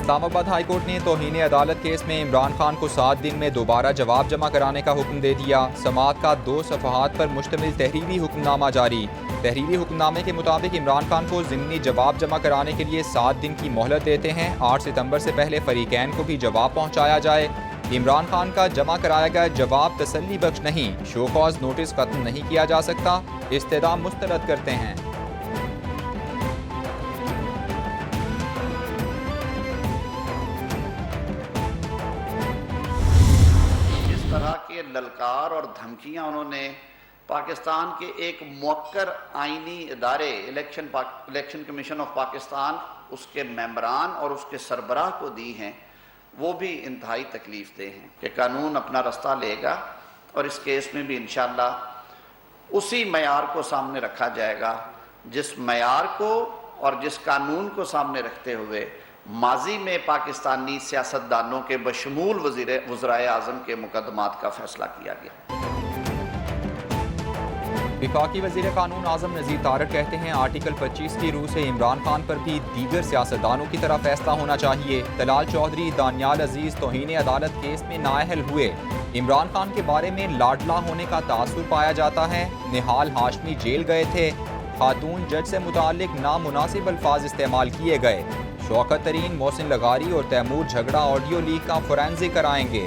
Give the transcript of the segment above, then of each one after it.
Islamabad high court ने तौहीन अदालत case में इमरान खान को 7 दिन में दोबारा जवाब जमा कराने का हुक्म दे दिया। समाअत का 2 सफ़हात पर मुश्तमिल तहरीरी हुक्मनामा जारी। तहरीरी हुक्मनामे के मुताबिक इमरान खान को ज़िमनी जवाब जमा कराने के लिए 7 दिन की मोहलत देते हैं। 8 सितंबर से पहले फरीकैन को भी जवाब पहुँचाया जाए। इमरान खान का जमा कराया गया जवाब तसल्ली बख्श नहीं, शो कॉज नोटिस खत्म नहीं किया जा सकता, इस्तेदाम मुस्तरद करते हैं। तरह के ललकार और धमकियां उन्होंने पाकिस्तान के एक मुअक्कर आईनी इदारे इलेक्शन कमीशन ऑफ पाकिस्तान, उसके मेंबरान और उसके सरबराह को दी हैं, वो भी इंतहाई तकलीफ दे हैं कि कानून अपना रास्ता लेगा और इस केस में भी इंशाअल्लाह उसी मयार को सामने रखा जाएगा जिस मयार को और जिस कानून को सामने रखते हुए माजी में पाकिस्तानी सियासतदानों के बशमूल वज़ीर आज़म के मुकदमात का फैसला किया गया। वफाकी वज़ीर कानून आज़म नज़ीर तारक कहते हैं आर्टिकल 25 की रूह से इमरान खान पर भी दीगर सियासतदानों की तरह फैसला होना चाहिए। तलाल चौधरी दानियाल अजीज़ तौहीन अदालत केस में नाअहल हुए। इमरान खान के बारे में लाडला होने का तासुर पाया जाता है। निहाल हाशमी जेल गए थे। खातून जज से मुताल्लिक नामुनासिब अल्फाज इस्तेमाल किए गए। शौकत तरीन, मोहसिन लगारी और तैमूर झगड़ा ऑडियो लीक का फोरेंसिक कराएंगे।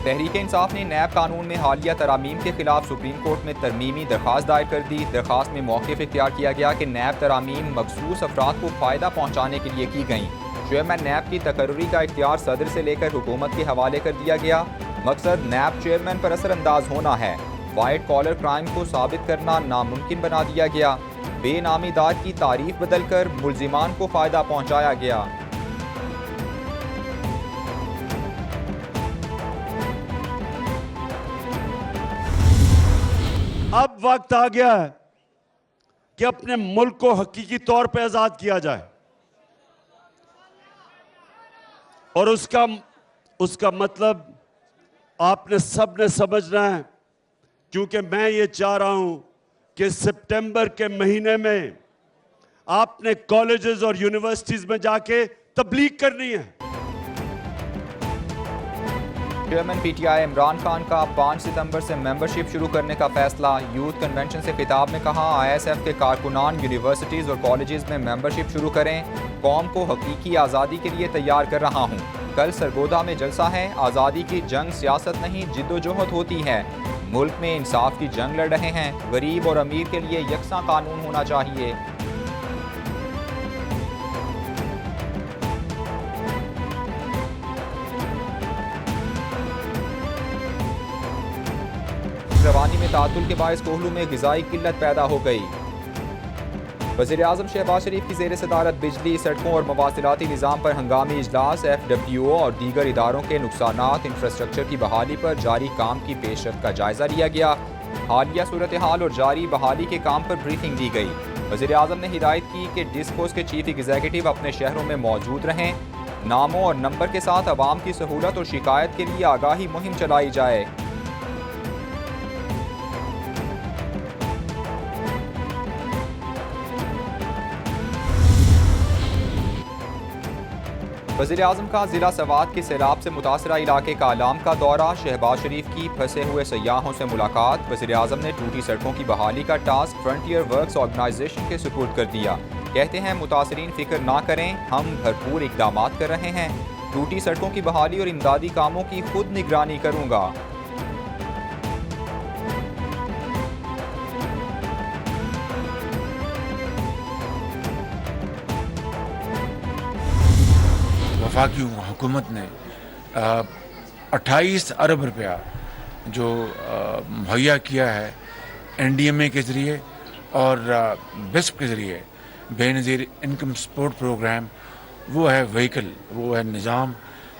तहरीक इंसाफ ने नैब कानून में हालिया तरामीम के खिलाफ सुप्रीम कोर्ट में तरमीमी दरख्वास्त दायर कर दी। दरख्वास्त में मौक़िफ़ इख्तियार किया गया कि नैब तरामीम मखसूस अफराद को फ़ायदा पहुँचाने के लिए की गई। चेयरमैन नैब की तकर्री का इख्तियार सदर से लेकर हुकूमत के हवाले कर दिया गया। मकसद नैब चेयरमैन पर असरअंदाज होना है। वाइट कॉलर क्राइम को साबित करना नामुमकिन बना दिया गया। बेनामीदार की तारीफ बदलकर मुल्जिमान को फ़ायदा पहुँचाया गया। अब वक्त आ गया है कि अपने मुल्क को हकीकी तौर पे आजाद किया जाए और उसका मतलब आपने सबने समझना है, क्योंकि मैं ये चाह रहा हूं कि सितंबर के महीने में आपने कॉलेजेस और यूनिवर्सिटीज में जाके तबलीग करनी है। चेयरमैन पीटीआई इमरान खान का 5 सितंबर से मेंबरशिप शुरू करने का फैसला। यूथ कन्वेंशन से खिताब में कहा आईएसएफ के कारकुनान यूनिवर्सिटीज़ और कॉलेजेस में मेंबरशिप शुरू करें। कौम को हकीकी आज़ादी के लिए तैयार कर रहा हूँ। कल सरगोदा में जलसा है। आज़ादी की जंग सियासत नहीं जिद्दोजहद होती है। मुल्क में इंसाफ की जंग लड़ रहे हैं। गरीब और अमीर के लिए यकसा कानून होना चाहिए। रवानी में तातुल के बायस कोहलू में ग़िज़ाई किल्लत पैदा हो गई। वज़ीर-ए-आज़म शहबाज शरीफ की ज़ेर सदारत बिजली, सड़कों और मवासिलाती निज़ाम पर हंगामी इजलास। FWO और दीगर इदारों के नुकसानात, इंफ्रास्ट्रक्चर की बहाली पर जारी काम की पेशरफ्त का जायजा लिया गया। हालिया सूरत हाल और जारी बहाली के काम पर ब्रीफिंग दी गई। वज़ीर-ए-आज़म ने हिदायत की कि डिस्कोस के चीफ एग्जीक्यूटिव अपने शहरों में मौजूद रहें। नामों और नंबर के साथ आवाम की सहूलत और शिकायत के लिए आगाही मुहिम चलाई जाए। वज़ीर-ए-आज़म का ज़िला सवात के सैलाब से मुतासरा इलाके का आलाम का दौरा। शहबाज शरीफ की फंसे हुए सयाहों से मुलाकात। वज़ीर-ए-आज़म ने टूटी सड़कों की बहाली का टास्क फ्रंटियर वर्क्स ऑर्गेनाइजेशन के सुपुर्द कर दिया। कहते हैं मुतासरीन फिक्र ना करें, हम भरपूर इक़दामात कर रहे हैं। टूटी सड़कों की बहाली और इमदादी कामों की खुद निगरानी करूँगा। वफाकी हुकूमत ने 28 अरब रुपया जो मुहैया किया है NDMA के ज़रिए और बेस्प के ज़रिए बेनज़ीर इनकम सपोर्ट प्रोग्राम, वो है व्हीकल, वो है निज़ाम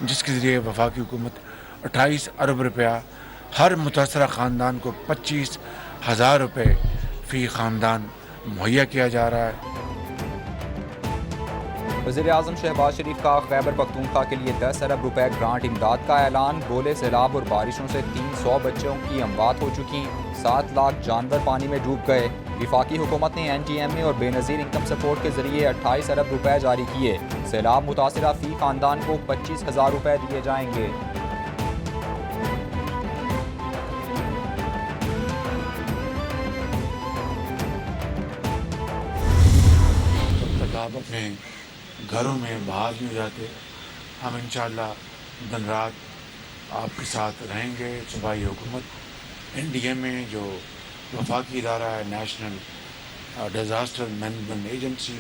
जिसके ज़रिए वफाकी हुकूमत 28 अरब रुपया हर मुतासरा ख़ानदान को 25,000 रुपये फ़ी ख़ानदान मुहैया किया जा रहा है। वज़ीर-ए-आज़म शहबाज शरीफ का खैबर पख्तूनख्वा के लिए 10 अरब रुपए ग्रांट इमदाद का ऐलान। बोले सैलाब और बारिशों से 300 बच्चों की अमवात हो चुकी, 7 लाख जानवर पानी में डूब गए। विफाकी हुकूमत ने NTMA और बेनज़ीर इनकम सपोर्ट के जरिए 28 अरब रुपए जारी किए। सैलाब मुतासिरा फी खानदान को 25,000 रुपए दिए जाएंगे। आप अपने घरों में बाहर नहीं जाते, हम इंशाअल्लाह दिन रात आपके साथ रहेंगे। सूबाई हुकूमत NDMA जो वफाकी इदारा है, national disaster management agency,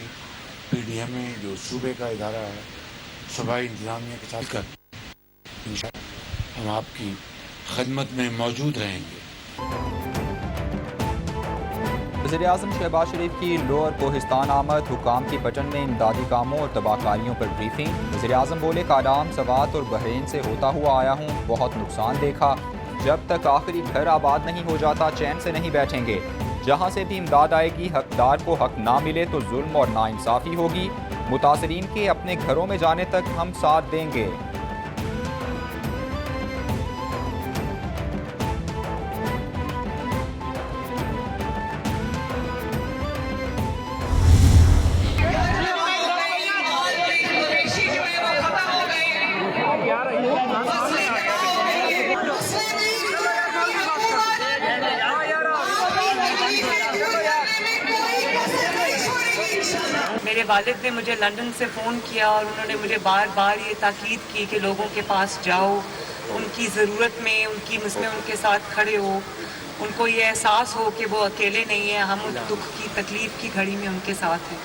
PDMA जो सूबे का इदारा है, सूबाई इंतज़ामिया के साथ कर इंशाअल्लाह हम आपकी खिदमत में मौजूद रहेंगे। वज़ीर-ए-आज़म शहबाज शरीफ की लोअर कोहिस्तान आमद, हुकाम की पटन में इमदादी कामों और तबाहकारियों पर ब्रीफिंग। वज़ीर-ए-आज़म बोले कालाम, सवात और बहरीन से होता हुआ आया हूँ, बहुत नुकसान देखा। जब तक आखिरी घर आबाद नहीं हो जाता चैन से नहीं बैठेंगे। जहाँ से भी इमदाद आएगी हकदार को हक ना मिले तो जुल्म और नाइंसाफ़ी होगी। मुतासरीन के अपने घरों में जाने तक हम साथ देंगे। मेरे वालिद ने मुझे लंदन से फ़ोन किया और उन्होंने मुझे बार बार ये ताकीद की कि लोगों के पास जाओ, उनकी ज़रूरत में, उनकी मुस्में उनके साथ खड़े हो, उनको ये एहसास हो कि वो अकेले नहीं हैं, हम उस दुख की तकलीफ़ की घड़ी में उनके साथ हैं।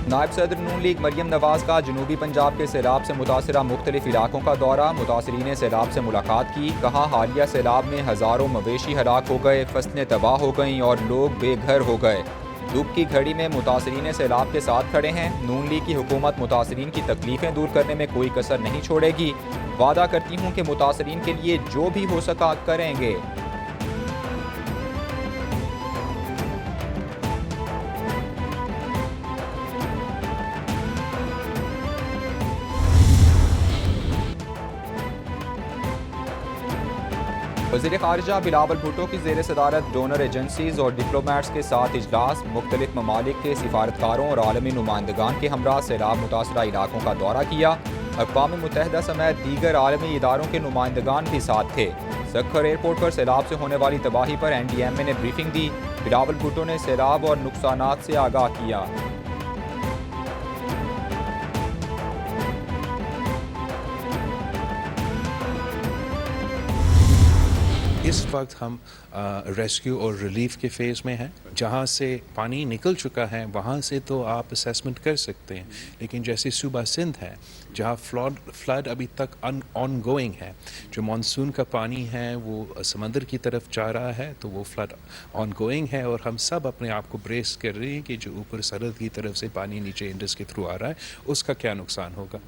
नायब सदर नून लीग मरियम नवाज का जनूबी पंजाब के सैलाब से मुतासरा मुख्तलिफ इलाकों का दौरा। मुतासरीन सैलाब से मुलाकात की, कहा हालिया सैलाब में हज़ारों मवेशी हलाक हो गए, फसलें तबाह हो गईं और लोग बेघर हो गए। दुख की घड़ी में मुतासरीन सैलाब के साथ खड़े हैं। नून लीग की हुकूमत मुतासरीन की तकलीफ़ें दूर करने में कोई कसर नहीं छोड़ेगी। वादा करती हूँ कि मुतासरीन के लिए जो भी हो सका करेंगे। वज़ीर ख़ारिजा बिलावल भुट्टो की ज़ेर सदारत डोनर एजेंसीज़ और डिप्लोमेट्स के साथ इजलास। मुख्तलिफ ममालिक के सिफारतकारों और आलमी नुमाइंदगान के हमरा सैलाब मुतासरा इलाकों का दौरा किया। अक़वाम मुत्तहिदा समेत दीगर आलमी इदारों के नुमाइंदगान भी साथ थे। सक्खर एयरपोर्ट पर सैलाब से होने वाली तबाही पर NDMA ने ब्रीफिंग दी। बिलावल भुट्टो ने सैलाब और नुकसानात से आगाह किया। इस वक्त हम रेस्क्यू और रिलीफ के फ़ेज़ में हैं। जहाँ से पानी निकल चुका है वहाँ से तो आप असेसमेंट कर सकते हैं, लेकिन जैसे सूबा सिंध है जहाँ फ्लड अभी तक ऑन गोइंग है, जो मानसून का पानी है वो समंदर की तरफ जा रहा है, तो वो फ्लड ऑन गोइंग है और हम सब अपने आप को ब्रेस कर रहे हैं कि जो ऊपर सरहद की तरफ से पानी नीचे इंडस के थ्रू आ रहा है उसका क्या नुकसान होगा।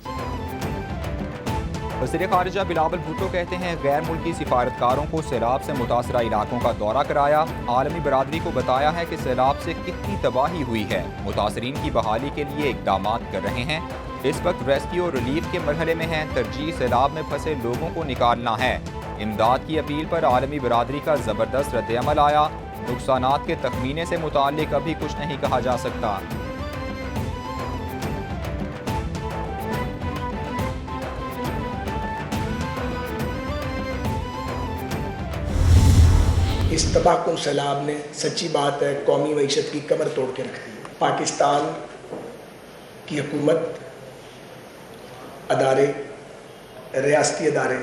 वज़ीर ख़ारिजा बिलावल भुट्टो कहते हैं गैर मुल्की सिफारतकारों को सैलाब से मुतासरा इलाकों का दौरा कराया। आलमी बरादरी को बताया है कि सैलाब से कितनी तबाही हुई है। मुतासरीन की बहाली के लिए इक़दाम कर रहे हैं। इस वक्त रेस्क्यू और रिलीफ के मरहले में हैं। तरजीह सैलाब में फंसे लोगों को निकालना है। इमदाद की अपील पर आलमी बरादरी का ज़बरदस्त रद्द-ए-अमल आया। नुकसानात के तखमीने से मुताल्लिक अभी कुछ नहीं कहा जा सकता। इस तबाहकुन सैलाब ने सच्ची बात है कौमी मईशत की कमर तोड़ के रख दी। पाकिस्तान की हुकूमत, अदारे, रियासती अदारे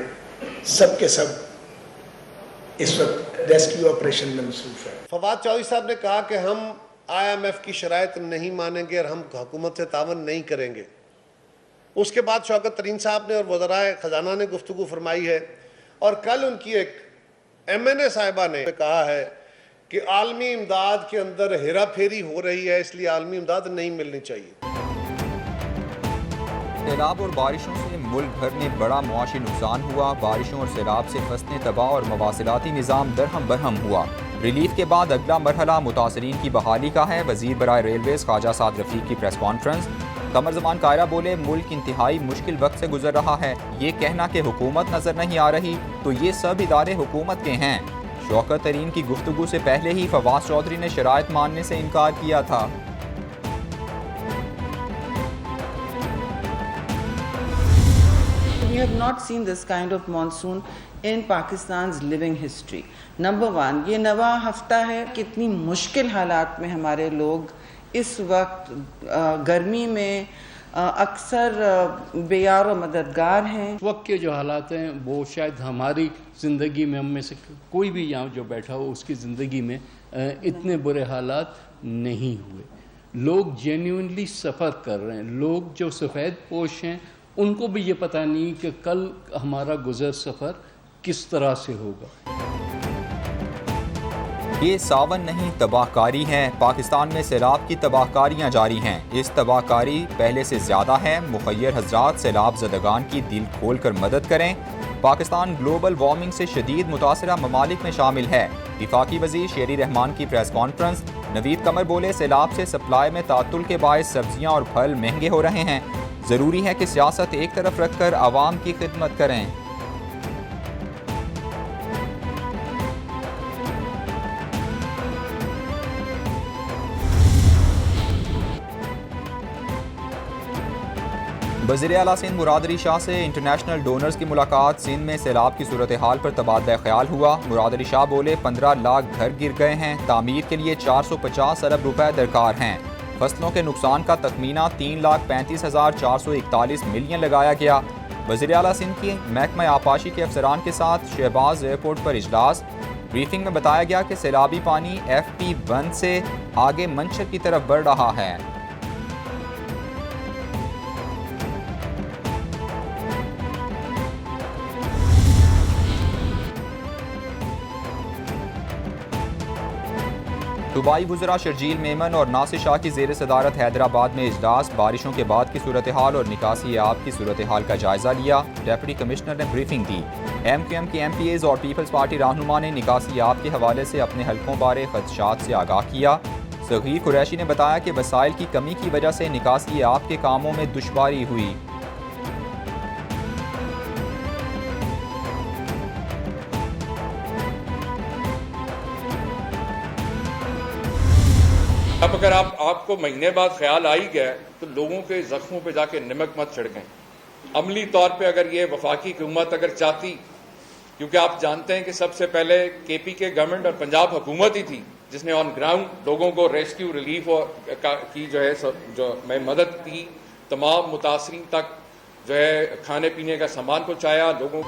सब के सब इस वक्त रेस्क्यू ऑपरेशन में मसरूफ़ है। फवाद चौधरी साहब ने कहा कि हम IMF की शराइत नहीं मानेंगे और हम हुकूमत से तावन नहीं करेंगे। उसके बाद शौकत तरीन साहब ने और वज़राए ख़जाना ने गुफ्तगू फरमाई है और कल उनकी एक MNA साहिबा ने कहा है कि आलमी इमदाद के अंदर हेरा फेरी हो रही है, इसलिए आलमी इमदाद नहीं मिलनी चाहिए। सैलाब और बारिशों से मुल्क भर में बड़ा मुआशी नुकसान हुआ। बारिशों और सैलाब से फसलें तबाह और मवासिलाती निज़ाम दरहम बरहम हुआ। रिलीफ के बाद अगला मरहला मुतासरीन की बहाली का है। वज़ीर बराए रेलवेज़ ख्वाजा साद रफ़ीक की प्रेस कॉन्फ्रेंस। कमर जमान कायरा बोले, मुल्क इंतहाई मुश्किल वक्त से गुजर रहा है। ये कहना कि हुकूमत नजर नहीं आ रही तो ये सब इदारे हुकूमत के हैं। शौकत तरीन की गुफ्तगू से पहले ही फवाद चौधरी ने शराइत मानने से इनकार किया था। We have not seen this kind of monsoon in Pakistan's living history. Number one, ये नवा हफ्ता है, कितनी मुश्किल हालात में हमारे लोग इस वक्त गर्मी में अक्सर बेयार और मददगार हैं। इस वक्त के जो हालात हैं वो शायद हमारी ज़िंदगी में, हम में से कोई भी यहाँ जो बैठा हो उसकी ज़िंदगी में इतने बुरे हालात नहीं हुए। लोग जेन्युइनली सफ़र कर रहे हैं। लोग जो सफ़ेद पोश हैं उनको भी ये पता नहीं कि कल हमारा गुज़र सफ़र किस तरह से होगा। ये सावन नहीं तबाहकारी है। पाकिस्तान में सैलाब की तबाहकारियाँ जारी हैं। इस तबाहकारी पहले से ज़्यादा है। मुखय्यर हजरात सैलाब ज़दगान की दिल खोल कर मदद करें। पाकिस्तान ग्लोबल वार्मिंग से शदीद मुतासरा ममालिक में शामिल है। वफाकी वज़ीर शेरी रहमान की प्रेस कॉन्फ्रेंस। नवीद कमर बोले, सैलाब से सप्लाई में तातुल के बायस सब्जियाँ और फल महंगे हो रहे हैं। ज़रूरी है कि सियासत एक तरफ रखकर आवाम की खिदमत करें। वज़ीर आला सिंध मुराद अली शाह से इंटरनेशनल डोनर्स की मुलाकात। सिंध में सैलाब की सूरत हाल पर तबादला ख्याल हुआ। मुराद अली शाह बोले, 15 लाख घर गिर गए हैं। तामीर के लिए 450 अरब रुपए दरकार हैं। फसलों के नुकसान का तखमीना 3,35,441 मिलियन लगाया गया। वज़ीर आला सिंध की महकमा आपाशी के अफसरान के साथ शहबाज एयरपोर्ट पर इजलास। ब्रीफिंग में बताया गया कि सैलाबी पानी FP1 से आगे मंचर की तरफ बढ़ रहा है। सूबाई वज़रा शर्जील मेमन और नासिर शाह की ज़ेर सदारत हैदराबाद में इजलास। बारिशों के बाद की सूरत हाल और निकासी आब की सूरत हाल का जायजा लिया। डेप्यूटी कमिश्नर ने ब्रीफिंग दी। MQM के MPAs और पीपल्स पार्टी रहनुमा ने निकासी आब के हवाले से अपने हलकों बारे खदशात से आगाह किया। सगीर कुरैशी ने बताया कि वसाइल की कमी की वजह से निकासी आब के कामों में दुश्वारी हुई। अब अगर आपको महीने बाद ख्याल आ ही गया तो लोगों के जख्मों पे जाके नमक मत छिड़कें। अमली तौर पे अगर ये वफाकी हुकूमत अगर चाहती, क्योंकि आप जानते हैं कि सबसे पहले KP के गवर्नमेंट और पंजाब हुकूमत ही थी जिसने ऑन ग्राउंड लोगों को रेस्क्यू रिलीफ की जो मैं मदद की, तमाम मुतासरीन तक जो है खाने पीने का सामान पहुँचाया लोगों।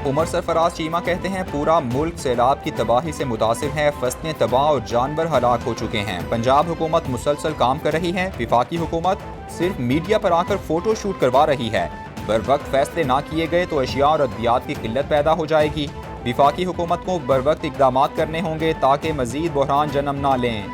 उमर सरफराज चीमा कहते हैं, पूरा मुल्क सैलाब की तबाही से मुतासिर है। फसलें तबाह और जानवर हलाक हो चुके हैं। पंजाब हुकूमत मुसलसल काम कर रही है। वफाकी हुकूमत सिर्फ मीडिया पर आकर फोटो शूट करवा रही है। बर वक्त फैसले ना किए गए तो अशिया और अद्वियात की किल्लत पैदा हो जाएगी। वफाकी हुकूमत को बर वक्त इकदाम करने होंगे ताकि मजीद बहरान जन्म ना लें।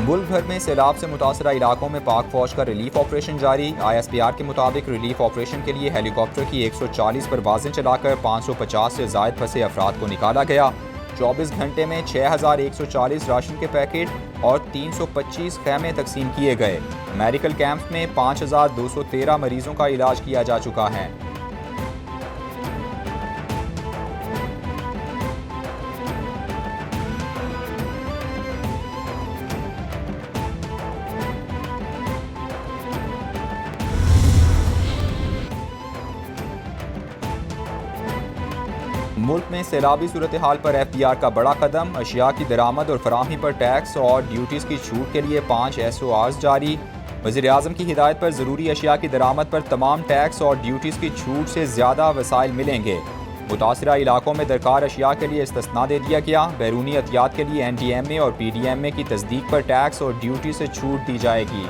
मुल्क भर में सैलाब से मुतासरा इलाकों में पाक फौज का रिलीफ ऑपरेशन जारी। ISPR के मुताबिक रिलीफ ऑपरेशन के लिए हेलीकॉप्टर की 140 परवाजें चलाकर 550 से ज़ायद फंसे अफराद को निकाला गया। 24 घंटे में 6140 राशन के पैकेट और 325 खैमे तकसीम किए गए। मेडिकल कैंप में 5213 मरीजों का इलाज किया जा चुका है। मुल्क में सैलाबी सूरत हाल पर FBR का बड़ा कदम। अशिया की दरामद और फराहमी पर टैक्स और ड्यूटीज़ की छूट के लिए 5 SORs जारी। वज़ीर आज़म की हिदायत पर ज़रूरी अशिया की दरामद पर तमाम टैक्स और ड्यूटीज़ की छूट से ज़्यादा वसाइल मिलेंगे। मुतासरा इलाकों में दरकार अशिया के लिए इस्तिस्ना दे दिया गया। बैरूनी अतियात के लिए NDMA और PDMA की तस्दीक पर टैक्स और ड्यूटी से छूट दी जाएगी।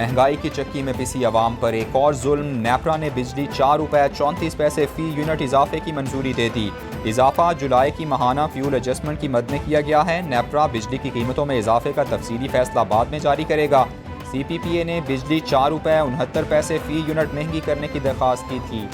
महंगाई की चक्की में पिसी अवाम पर एक और जुल्म। नेपरा ने बिजली 4 रुपए 34 पैसे फी यूनिट इजाफे की मंजूरी दे दी। इजाफा जुलाई की माहाना फ्यूल एडजस्टमेंट की मद में किया गया है। नेपरा बिजली की कीमतों में इजाफे का तफसीली फैसला बाद में जारी करेगा। CPPA ने बिजली 4 रुपए 69 पैसे फी यूनिट महंगी करने की दरख्वास्त की थी।